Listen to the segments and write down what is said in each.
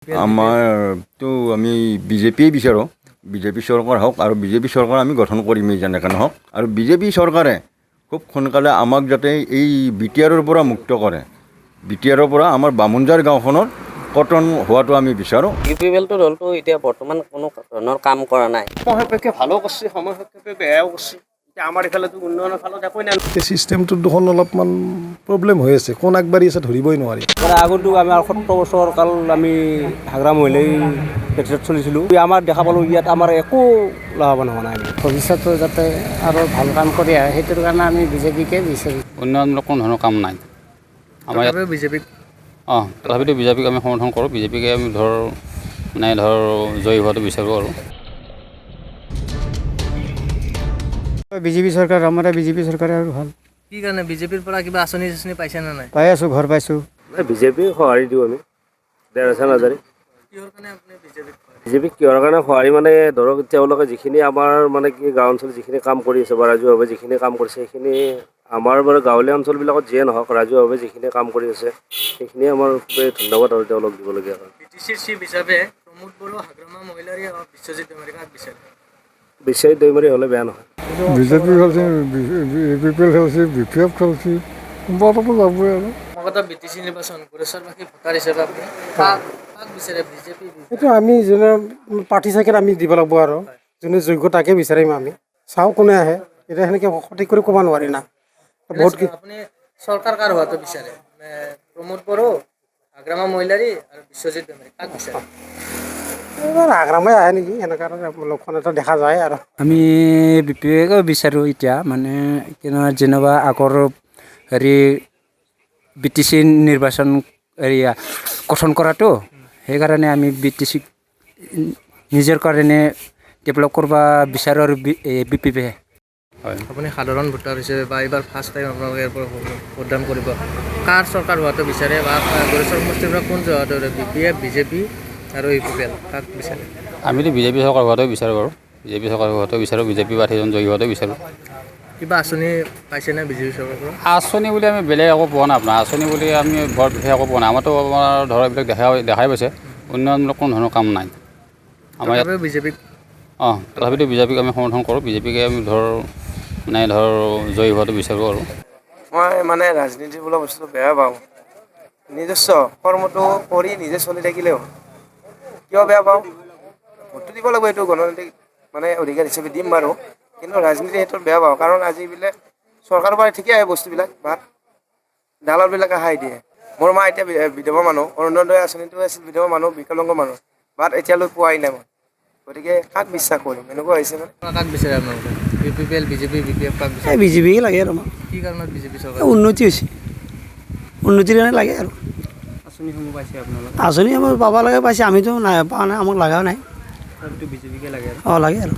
আমাৰতো আমি বিজেপিয়ে বিচাৰোঁ, বিজেপি চৰকাৰ হওক আৰু বিজেপি চৰকাৰ আমি গঠন কৰিমেই যেনেকৈ নহওক। আৰু বিজেপি চৰকাৰে খুব সোনকালে আমাক যাতে এই বিটিআৰৰ পৰা মুক্ত কৰে, বিটিআৰৰ পৰা আমাৰ বামুণজাৰ গাঁওখনৰ কটন হোৱাটো আমি বিচাৰোঁ। ইউপিপিএলটো দলটো এতিয়া বৰ্তমান কোনো ধৰণৰ কাম কৰা নাই। সময় সাপেক্ষে ভালো কৰিছে, সময় সাপেক্ষে বেয়াও কৰিছে। এতিয়া আমাৰ এইফালেতো উন্নয়নৰ ফালত একোৱে নাই। এই চিষ্টেমটোত দেখোন অলপমান প্ৰব্লেম হৈ আছে, কোন আগবাঢ়ি আছে ধৰিবই নোৱাৰি। আগতো আমি 70 বছৰ কাল আমি হাগ্ৰা মহিলাই পেটত চলিছিলোঁ। আমাৰ দেখা পালোঁ ইয়াত আমাৰ একো লাভৱান হোৱা নাই। ভৱিষ্যতে যাতে আৰু ভাল কাম কৰি আহে সেইটোৰ কাৰণে আমি বিজেপিকে বিচাৰিম। উন্নয়নমূলক কোনো ধৰণৰ কাম নাই আমাৰ ইয়াত। বিজেপিক তথাপিতো বিজেপিক আমি সমৰ্থন কৰোঁ। বিজেপিকে আমি জয়ী হোৱাটো বিচাৰোঁ আৰু বিজেপি চৰকাৰ আমাৰ বিজেপি চৰকাৰে আৰু ভাল। কি কাৰণে বিজেপিৰ পৰা কিবা আঁচনি পাইছে নে নাই? পাই আছোঁ, ঘৰ পাইছোঁ। বিজেপিক সঁহাৰি দিওঁ আমি 1,500 কিহৰ কাৰণে আপুনি বিজেপিক কিহৰ কাৰণে সঁহাৰি মানে ধৰক তেওঁলোকে যিখিনি আমাৰ মানে কি গাঁও অঞ্চলত যিখিনি কাম কৰি আছে বা ৰাজহুৱাভাৱে যিখিনি কাম কৰিছে সেইখিনি আমাৰ বাৰু গাঁৱলীয়া অঞ্চলবিলাকত যিয়ে নহওক ৰাজহুৱাভাৱে যিখিনি কাম কৰি আছে সেইখিনি আমাৰ খুবেই ধন্যবাদ আৰু তেওঁলোক দিবলগীয়া হয়। বিটিচিৰ চিফ হিচাপে প্ৰমোদ বড়ো, হাগ্ৰামা মহিলাৰী আৰু বিশ্বজিৎ দৈমাৰী কাক বিচাৰে? বিশ্বজিৎ দৈমাৰী হ'লে বেয়া নহয়। বিজেপি খেলছে, ইউপিপিএল খেলছে, বিপিএফ খেলছে, কোনোবাটো যাবই আৰু। সমাগত বিটিচি নিৰ্বাচন গোৰেশ্বৰবাসী ভোটাৰ হিচাপে আপুনি কাক বিচাৰে? বিজেপি? এইটো আমি যোনে প্ৰাৰ্থী চাইকেল আমি দিব লাগিব আৰু যোনে যোগ্য তাকে বিচাৰিম আমি। চাওঁ কোনে আহে, এতিয়া সেনেকৈ সঠিক কৰি ক'ব নোৱাৰি না। বহুত আপুনি চৰকাৰ কাৰ হোৱাটো বিচাৰে? প্ৰমোদ বড়ো, হাগ্ৰামা মহিলাৰী আৰু বিশ্বজিৎ দৈমাৰী কাক বিচাৰে? আগ্ৰামে আহে নেকি, সেনেকুৱা লক্ষণ এটা দেখা যায় আৰু। আমি বিপিকে বিচাৰোঁ এতিয়া মানে যেনিবা আগৰ BTC নিৰ্বাচন গঠন কৰাটো, সেইকাৰণে আমি BTC নিজৰ কাৰণে ডেভেলপ কৰিব বিচাৰোঁ আৰু বিপিপি। হয়, আপুনি সাধাৰণ ভোটাৰ হিচাপে বা এইবাৰ ফাৰ্ষ্ট টাইম আপোনালোকে ইয়াৰ পৰা ভোটদান কৰিব, কাৰ চৰকাৰ হোৱাটো বিচাৰে বা গোৰেশ্বৰ সমষ্টিৰ পৰা কোন হোৱাটো? BPF, বিজেপি আৰু ইউপিপিএল কাক বিচাৰে? আমিতো বিজেপি চৰকাৰ হোৱাটো বিচাৰোঁ বাৰু। বিজেপি চৰকাৰ হোৱাটো বিচাৰোঁ, বিজেপি প্ৰাৰ্থীজন জয়ী হোৱাটো বিচাৰোঁ। কিবা আঁচনি পাইছেনে বিজেপি চৰকাৰৰ পৰা? আঁচনি বুলি আমি বেলেগ একো পোৱা নাই। আপোনাৰ আঁচনি বুলি আমি বৰ বিশেষ একো পোৱা নাই। আমাৰতো আমাৰ ধৰক এইবিলাক দেখাই পাইছে, উন্নয়নমূলক কোনো ধৰণৰ কাম নাই আমাৰ ইয়াত। বিজেপিক তথাপিতো বিজেপিক আমি সমৰ্থন কৰোঁ। বিজেপিকে আমি জয়ী হোৱাটো বিচাৰোঁ আৰু মই মানে ৰাজনীতি বোলা বস্তুটো বেয়া পাওঁ। নিজস্ব কৰ্মটো কৰি নিজে চলি থাকিলেও কিয় বেয়া পাওঁ? ভোটটো দিব লাগিব, এইটো গণতান্ত্ৰিক মানে অধিকাৰ হিচাপে দিম বাৰু, কিন্তু ৰাজনীতি ক্ষেত্ৰত বেয়া পাওঁ। কাৰণ আজি বোলে চৰকাৰৰ পৰা ঠিকেই আহে বস্তুবিলাক, বাট দালালবিলাকে হাই দিয়ে। মোৰ মা এতিয়া বিধৱা মানুহ, অৰুণোদয় আঁচনিটো আছিল বিধৱা মানুহ, বিকলাংগ মানুহ, বাট এতিয়ালৈ পোৱাই নাই মই। গতিকে কাক বিশ্বাস কৰিম? এনেকুৱা হৈছে মানে। কাক বিচাৰে আপোনালোকে? ইউপিপিএল, বিজেপি, বিপিএফ কাক বিচাৰে? বিজেপিকে লাগে আৰু আমাক। কি কাৰণত বিজেপি চৰকাৰ? উন্নতি হৈছে, উন্নতিৰ কাৰণে লাগে আৰু। আঁচনিসমূহ পাইছে আপোনালোকে? আঁচনি আমাৰ পাব লাগে, পাইছে, আমিতো নাই পোৱা নাই, আমাক লগাও নাই। বিজেপিকে লাগে আৰু। লাগে আৰু।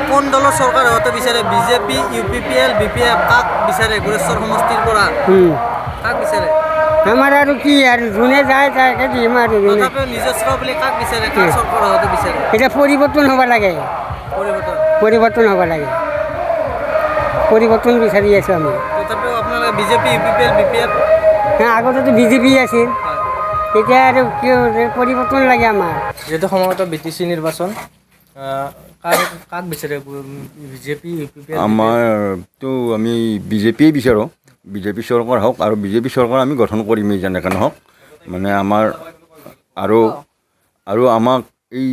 কোন দলৰ চৰকাৰ হোৱাটো বিচাৰে? বিজেপি, ইউপিপিএল, বিপিএফ কাক বিচাৰে? গোৰেশ্বৰ সমষ্টিৰ পৰা কাক বিচাৰে? আমাৰ আৰু কি আৰু যোনে যায় তাকে দিম আৰু। তথাপিও নিজস্ব বুলি কাক বিচাৰে? কাৰ চৰকাৰ হোৱাটো বিচাৰে? এতিয়া পৰিৱৰ্তন হ'ব লাগে, পৰিৱৰ্তন হ'ব লাগে, পৰিৱৰ্তন বিচাৰি আছোঁ আমি। তথাপিও আপোনালোকে বিজেপি, ইউপিপিএল, বিপিএফ আগতেতো বিজেপি আছিল, এতিয়া আৰু কিয় পৰিৱৰ্তন লাগে আমাৰ। যিহেতু সমাগত বিটিচি নিৰ্বাচন, কাক বিচাৰে? BJP, UPPL? আমাৰতো আমি বিজেপিয়ে বিচাৰোঁ, বিজেপি চৰকাৰ হওক আৰু বিজেপি চৰকাৰ আমি গঠন কৰিমেই যেনেকৈ নহওক। মানে আমাৰ আৰু আমাক এই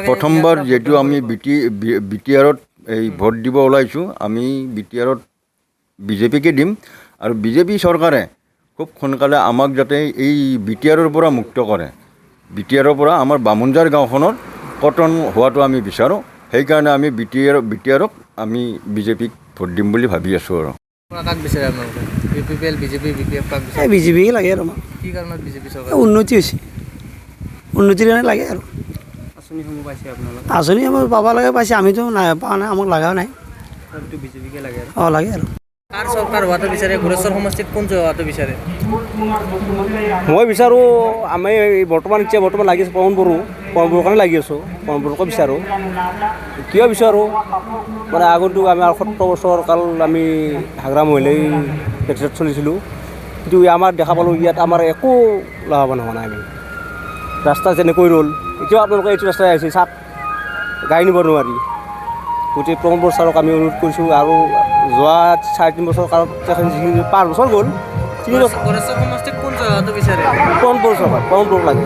প্ৰথমবাৰ যিহেতু আমি বিটিআৰত এই ভোট দিব ওলাইছোঁ, আমি বিটিআৰত বিজেপিকে দিম। আৰু বিজেপি চৰকাৰে খুব সোনকালে আমাক যাতে এই বিটিআৰৰ পৰা মুক্ত কৰে, বিটিআৰৰ পৰা আমাৰ বামুণজাৰ গাঁওখনৰ কটন হোৱাটো আমি বিচাৰোঁ। সেইকাৰণে আমি বিটিআৰক আমি বিজেপিক ভোট দিম বুলি ভাবি আছোঁ আৰু। কাক বিচাৰে আপোনালোকে? ইউপিপিএল, বিজেপি, বিপিএফ কাক বিচাৰে? বিজেপিকে লাগে আৰু আমাক। কি কাৰণত বিজেপি চৰকাৰ? উন্নতি হৈছে, উন্নতিৰ কাৰণে লাগে আৰু। আঁচনিসমূহ পাইছে আপোনালোকে? আঁচনি আমাৰ পাব লাগে, পাইছে, আমিতো নাই পোৱা নাই, আমাক লগাও নাই। বিজেপিকে লাগে আৰু। লাগে আৰু। কাৰ চৰকাৰ হোৱাটো বিচাৰে? গোৰেশ্বৰ সমষ্টিত কোন হোৱাটো বিচাৰে? মই বিচাৰোঁ, আমি বৰ্তমান লাগি আছোঁ পৱন বড়োৰ কাৰণে লাগি আছোঁ, পৱন বড়োকে বিচাৰোঁ। কিয় বিচাৰোঁ মানে আগতো আমি 70 বছৰ কাল আমি হাগ্ৰা মহিলাই পেটত চলিছিলোঁ, কিন্তু আমাৰ দেখা পালোঁ ইয়াত আমাৰ একো লাভৱান হোৱা নাই আমি। ৰাস্তা যেনেকৈ ৰ'ল এতিয়াও আপোনালোকে এইটো ৰাস্তাই আহিছে চাওক গাড়ী নিব নোৱাৰি গতিকে প্ৰমোদ বড়ো ছাৰক আমি অনুৰোধ কৰিছোঁ আৰু যোৱা 3.5 বছৰ কালত যিখিনি 5 বছৰ গ'ল 3 বছৰ গড়েশ্বৰ সমষ্টিত কোন জেগাটো বিচাৰে প্ৰমোদ বড়ো চৰকাৰ প্ৰমোদ বড়োক লাগে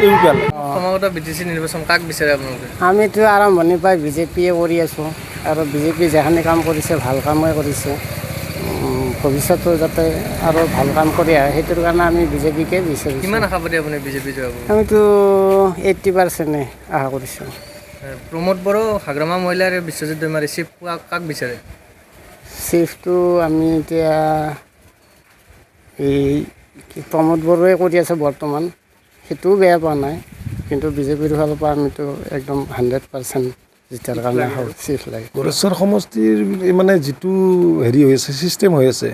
ইউপিএল সমাগত বিটিচি নিৰ্বাচন কাক বিচাৰে আপোনালোকে আমিতো আৰম্ভণিৰ পৰাই বিজেপিয়ে কৰি আছোঁ আৰু বিজেপি যিখিনি কাম কৰিছে ভাল কামেই কৰিছে ভৱিষ্যতেও যাতে আৰু ভাল কাম কৰি আহে সেইটোৰ কাৰণে আমি বিজেপিকে বিচাৰিছোঁ কিমান আশাবাদী আপুনি বিজেপি যাব আমিতো 80% আশা কৰিছোঁ প্ৰমোদ বড়ো হাগ্ৰামা মহিলাৰ বিশ্বজিৎ দৈমাৰী চিফ কাক বিচাৰে চিফটো আমি এতিয়া এই প্ৰমোদ বড়োৱে কৰি আছে বৰ্তমান সেইটোও বেয়া পোৱা নাই কিন্তু বিজেপিৰ ফালৰ পৰা আমিতো একদম 100% জিতাৰ কাৰণে চিফ লাগে গড়েশ্বৰ সমষ্টিৰ মানে যিটো হেৰি হৈ আছে ছিষ্টেম হৈ আছে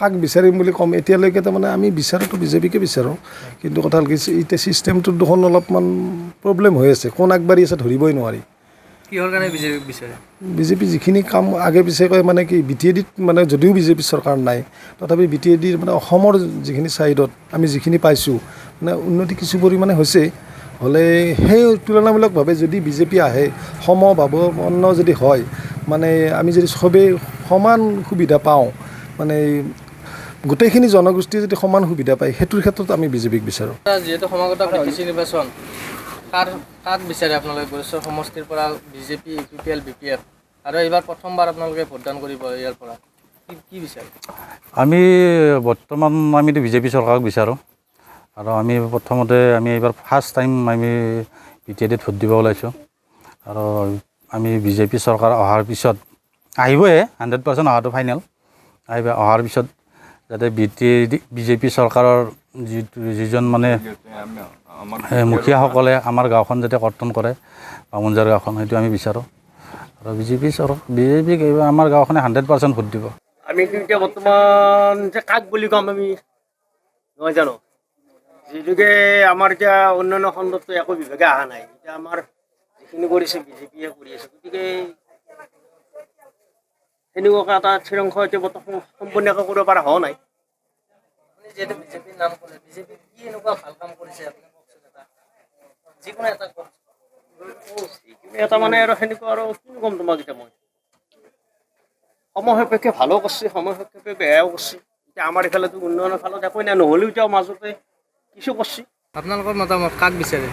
কাক বিচাৰিম বুলি ক'ম এতিয়ালৈকে তাৰমানে আমি বিচাৰোঁতো বিজেপিকে বিচাৰোঁ কিন্তু কথা হ'ল কি এতিয়া ছিষ্টেমটোত দেখোন অলপমান প্ৰব্লেম হৈ আছে কোন আগবাঢ়ি আছে ধৰিবই নোৱাৰি কিহৰ কাৰণে বিজেপিক বিচাৰে বিজেপি যিখিনি কাম আগে পিছে কয় মানে কি বি টি এ ডিত মানে যদিও বিজেপি চৰকাৰ নাই তথাপি বি টি এ ডিৰ মানে অসমৰ যিখিনি ছাইডত আমি যিখিনি পাইছোঁ মানে উন্নতি কিছু পৰিমাণে হৈছে হ'লে সেই তুলনামূলকভাৱে যদি বিজেপি আহে সমভাৱাপন্ন যদি হয় মানে আমি যদি চবেই সমান সুবিধা পাওঁ মানে গোটেইখিনি জনগোষ্ঠীয়ে যদি সমান সুবিধা পায় সেইটোৰ ক্ষেত্ৰত আমি বিজেপিক বিচাৰোঁ যিহেতু সমাগত বিটিচি নিৰ্বাচন কাক বিচাৰে আপোনালোকে গড়েশ্বৰ সমষ্টিৰ পৰা বিজেপি ইউপিপিএল বিপিএফ আৰু এইবাৰ প্ৰথমবাৰ আপোনালোকে ভোটদান কৰিব ইয়াৰ পৰা কি বিচাৰে আমি বৰ্তমান আমিতো বিজেপি চৰকাৰক বিচাৰোঁ আৰু আমি প্ৰথমতে আমি এইবাৰ ফাৰ্ষ্ট টাইম আমি বি টি এ ডিত ভোট দিব ওলাইছোঁ আৰু আমি বিজেপি চৰকাৰ অহাৰ পিছত আহিবই 100% অহাটো ফাইনেল আহিব অহাৰ পিছত যাতে বিজেপি চৰকাৰৰ যিজন মানে মুখীয়াসকলে আমাৰ গাঁওখন যাতে কৰ্তন কৰে বামুণজাৰ গাঁওখন সেইটো আমি বিচাৰোঁ আৰু বিজেপিক এইবাৰ আমাৰ গাঁওখনে 100% ভোট দিব আমিতো এতিয়া বৰ্তমান যে কাক বুলি ক'ম আমি নহয় জানো যিটোকে আমাৰ এতিয়া অন্যান্য খণ্ডতো একো বিভাগে অহা নাই এতিয়া আমাৰ যিখিনি কৰিছে বিজেপিয়ে কৰি আছে গতিকে সেনেকুৱাকৈ এটা শৃংখ এতিয়া বৰ্তমান সম্পূৰ্ণকৈ কৰিব পৰা হোৱা নাই যিহেতু বিজেপিৰ নাম ক'লে বিজেপি কি এনেকুৱা ভাল কাম কৰিছে আপুনি কওকচোন এটা যিকোনো এটা এটা মানে আৰু সেনেকুৱা আৰু কিনো ক'ম তোমাক এতিয়া মই সময় সাপেক্ষে ভালো কৰিছে সময় সাপেক্ষে বেয়াও কৰিছে এতিয়া আমাৰ এইফালেতো উন্নয়নৰ ফালত একোই নাই নহ'লেও এতিয়া মাজতে কিছু কৰিছে আপোনালোকৰ মতামত কাক বিচাৰে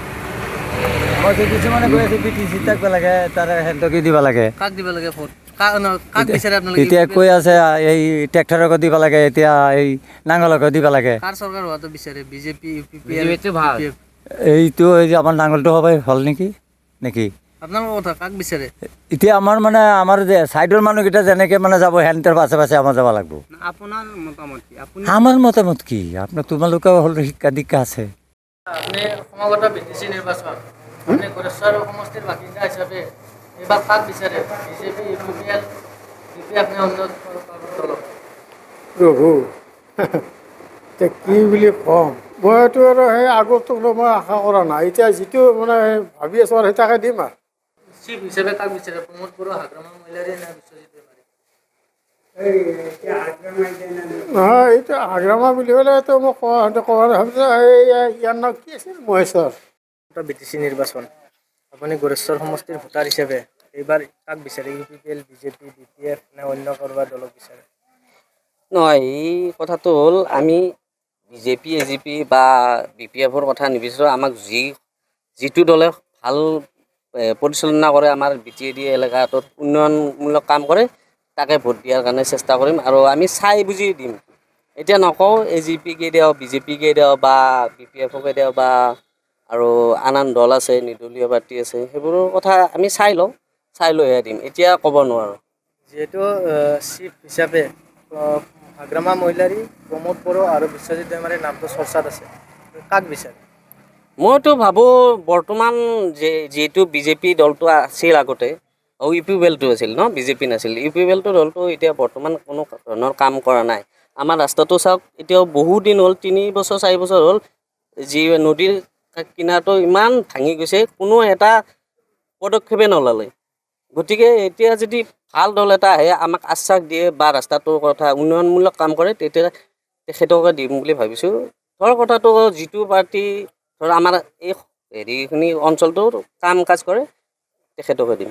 কিছুমানে কৈ আছে বিটিচি থাকিব লাগে তাৰে সিহঁতকে দিব লাগে কাক দিব লাগে ভোট কাক বিচাৰে আপোনালোকে এতিয়া কৈ আছে এই ট্ৰেক্টৰকে দিব লাগে এতিয়া এই নাঙলকে দিব লাগে কাৰ চৰকাৰ হোৱাটো বিচাৰে বিজেপি ইউপিপিএল এইটো এই আমাৰ নাঙলটো হ'ব ভাল নেকি আপোনালোকৰ কথা কাক বিচাৰে এতিয়া আমাৰ মানে আমাৰ যে ছাইডৰ মানুহকেইটা যেনেকৈ মানে যাব সিহঁতৰ পাছে পাছে আমাৰ যাব লাগিব আপোনাৰ মতামত কি আপুনি আমাৰ মতামত কি আপোনাৰ তোমালোকেও হ'ল শিক্ষা দীক্ষা আছে আপুনি সমাগত বিটিচি নিৰ্বাচন আপুনি গড়েশ্বৰ সমষ্টিৰ বাসিন্দা হিচাপে এইবাৰ কাক বিচাৰে বিজেপি ইউপিপিএল বিপিএফ নে অন্য দলক প্ৰভু এতিয়া কি বুলি ক'ম মইতো আৰু সেই আগতো মই আশা কৰা নাই এতিয়া যিটো মানে ভাবি আছোঁ আৰু সেইটাকে দিম আৰু চিফ হিচাপে কাক বিচাৰে প্ৰমোদ বড়ো হাগ্ৰামা মহিলাৰী নে বিশ্বজিৎ দৈমাৰী নহয় এতিয়া হাগ্ৰামা বুলি ক'লেতো মই কোৱা ভাবিছোঁ ইয়াৰ নাম কি আছিল মহেশ্বৰ বিটিচি নিৰ্বাচন আপুনি গড়েশ্বৰ সমষ্টিৰ ভোটাৰ হিচাপে এইবাৰ কাক বিচাৰে ইউপিপিএল বিজেপি বিপিএফ নে অন্য কাৰোবাৰ দলক বিচাৰে নহয় এই কথাটো হ'ল আমি বিজেপি এজিপি বা বি পি এফৰ কথা নিবিচাৰোঁ আমাক যিটো দলে ভাল পৰিচালনা কৰে আমাৰ বি টি এ ডি এলেকাটোত উন্নয়নমূলক কাম কৰে তাকে ভোট দিয়াৰ কাৰণে চেষ্টা কৰিম আৰু আমি চাই বুজি দিম এতিয়া নকওঁ এ জি পিকে দিয়ক বিজেপিকে দিয়ক বা বি পি এফকে দিয়ক বা আৰু আন দল আছে নিৰ্দলীয় প্ৰাৰ্থী আছে সেইবোৰৰ কথা আমি চাই লৈহে দিম এতিয়া ক'ব নোৱাৰোঁ যিহেতু চিফ হিচাপে হাগ্ৰামা মহিলাৰী প্ৰমোদ বড়ো আৰু বিশ্বজিৎ দৈমাৰীৰ নামটো চৰ্চাত আছে কাক বিচাৰে মইতো ভাবোঁ বৰ্তমান যিহেতু বিজেপি দলটো আছিল আগতে ইউ পি পি এলটো আছিল ন বিজেপি নাছিল ইউ পি পি এলটো দলটো এতিয়া বৰ্তমান কোনো ধৰণৰ কাম কৰা নাই আমাৰ ৰাস্তাটো চাওক এতিয়াও বহুত দিন হ'ল 3 বছৰ 4 বছৰ হ'ল যি নদীৰ কিনাৰটো ইমান ভাঙি গৈছে কোনো এটা পদক্ষেপে নল'লে গতিকে এতিয়া যদি ভাল দল এটা আহে আমাক আশ্বাস দিয়ে বা ৰাস্তাটোৰ কথা উন্নয়নমূলক কাম কৰে তেতিয়া তেখেতকে দিম বুলি ভাবিছোঁ ধৰ কথাটো যিটো পাৰ্টি ধৰ আমাৰ এই হেৰিখিনি অঞ্চলটোৰ কাম কাজ কৰে তেখেতকে দিম।